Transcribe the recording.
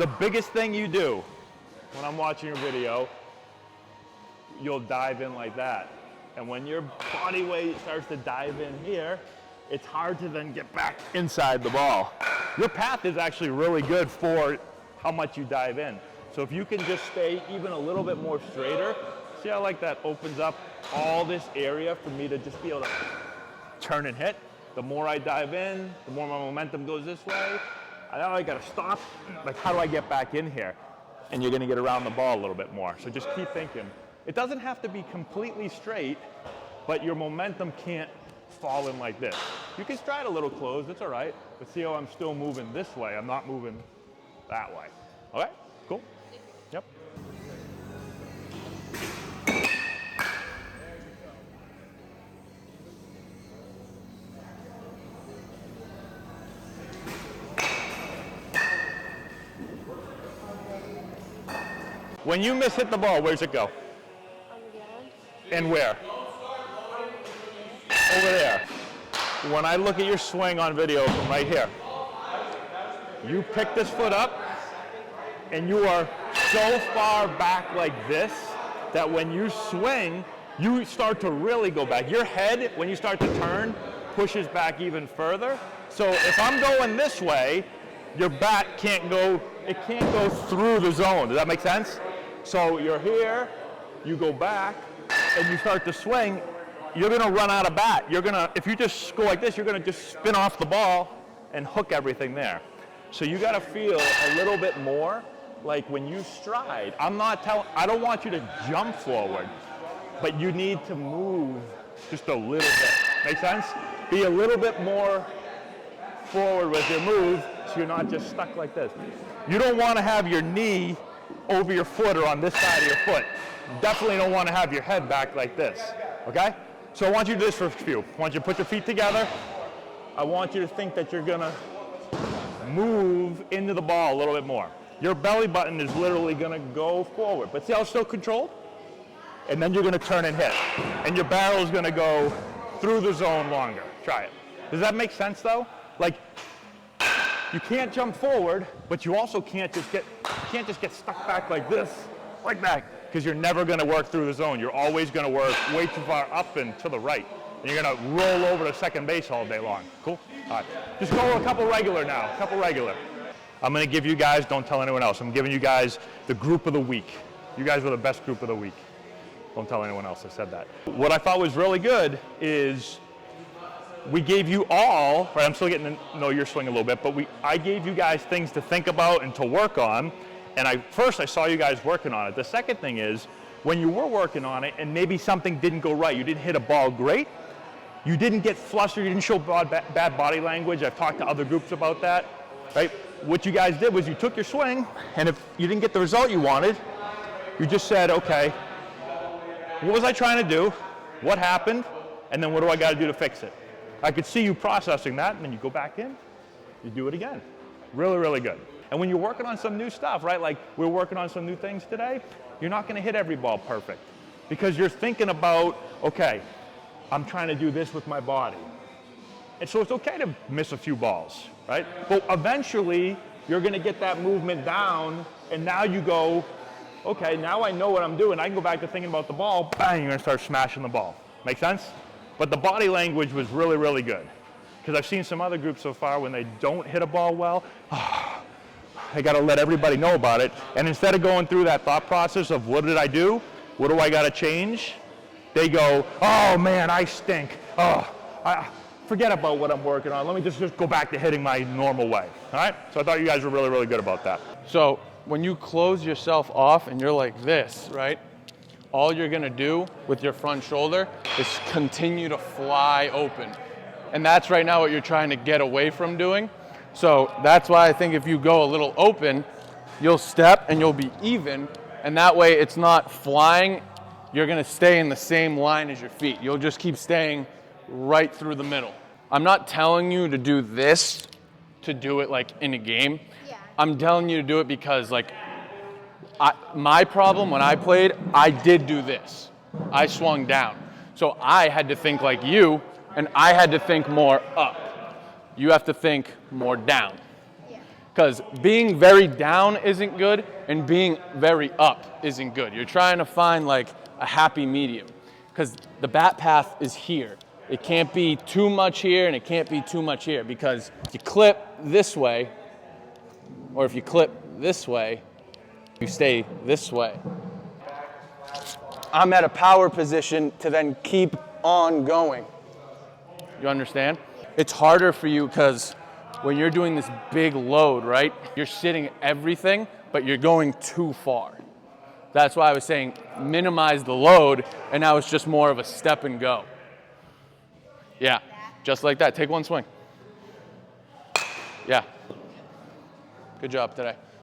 The biggest thing you do when I'm watching your video, you'll dive in like that. And when your body weight starts to dive in here, it's hard to then get back inside the ball. Your path is actually really good for how much you dive in. So if you can just stay even a little bit more straighter, see how like that opens up all this area for me to just be able to turn and hit? The more I dive in, the more my momentum goes this way. Now I gotta stop, like how do I get back in here? And you're gonna get around the ball a little bit more. So just keep thinking. It doesn't have to be completely straight, but your momentum can't fall in like this. You can stride a little closed, it's all right, but see how I'm still moving this way, I'm not moving that way. All right, cool? Yep. When you miss hit the ball, where's it go? On the ground. And where? Over there. When I look at your swing on video from right here, you pick this foot up and you are so far back like this that when you swing, you start to really go back. Your head, when you start to turn, pushes back even further. So if I'm going this way, your bat can't go, it can't go through the zone. Does that make sense? So you're here, you go back, and you start to swing, you're gonna run out of bat. You're gonna, if you just go like this, you're gonna just spin off the ball and hook everything there. So you gotta feel a little bit more like when you stride. I don't want you to jump forward, but you need to move just a little bit. Make sense? Be a little bit more forward with your move so you're not just stuck like this. You don't wanna have your knee over your foot or on this side of your foot. Definitely don't want to have your head back like this, okay? So I want you to do this for a few. I want you to put your feet together. I want you to think that you're gonna move into the ball a little bit more. Your belly button is literally gonna go forward, but see how it's still controlled? And then you're gonna turn and hit. And your barrel is gonna go through the zone longer. Try it. Does that make sense though? Like, you can't jump forward, but you also can't just get stuck back like this, like that, because you're never going to work through the zone. You're always going to work way too far up and to the right. And you're going to roll over to second base all day long. Cool? All right. Just go a couple regular now, a couple regular. I'm going to give you guys, don't tell anyone else, I'm giving you guys the group of the week. You guys were the best group of the week. Don't tell anyone else I said that. What I thought was really good is we gave you all, right, I'm still getting to know your swing a little bit, but I gave you guys things to think about and to work on. And first I saw you guys working on it. The second thing is, when you were working on it and maybe something didn't go right, you didn't hit a ball great, you didn't get flustered, you didn't show bad body language. I've talked to other groups about that, right? What you guys did was you took your swing, and if you didn't get the result you wanted, you just said, okay, what was I trying to do? What happened? And then what do I got to do to fix it? I could see you processing that, and then you go back in, you do it again. Really, really good. And when you're working on some new stuff, right, like we're working on some new things today, you're not gonna hit every ball perfect because you're thinking about, okay, I'm trying to do this with my body. And so it's okay to miss a few balls, right? But eventually, you're gonna get that movement down, and now you go, okay, now I know what I'm doing. I can go back to thinking about the ball, bang, you're gonna start smashing the ball. Make sense? But the body language was really, really good. Because I've seen some other groups so far when they don't hit a ball well, I gotta let everybody know about it. And instead of going through that thought process of what did I do? What do I gotta change? They go, oh man, I stink. Forget about what I'm working on. Let me just go back to hitting my normal way. All right? So I thought you guys were really, really good about that. So when you close yourself off and you're like this, right? All you're gonna do with your front shoulder is continue to fly open. And that's right now what you're trying to get away from doing. So that's why I think if you go a little open, you'll step and you'll be even, and that way it's not flying. You're gonna stay in the same line as your feet. You'll just keep staying right through the middle. I'm not telling you to do this to do it like in a game. Yeah. I'm telling you to do it because like my problem when I played, I did do this. I swung down. So I had to think like you, and I had to think more up. You have to think more down. Yeah. Because being very down isn't good and being very up isn't good. You're trying to find like a happy medium because the bat path is here. It can't be too much here and it can't be too much here, because if you clip this way or if you clip this way, you stay this way. I'm at a power position to then keep on going. You understand? It's harder for you because when you're doing this big load, right, you're sitting everything, but you're going too far. That's why I was saying minimize the load, and now it's just more of a step and go. Yeah, just like that. Take one swing. Yeah. Good job today.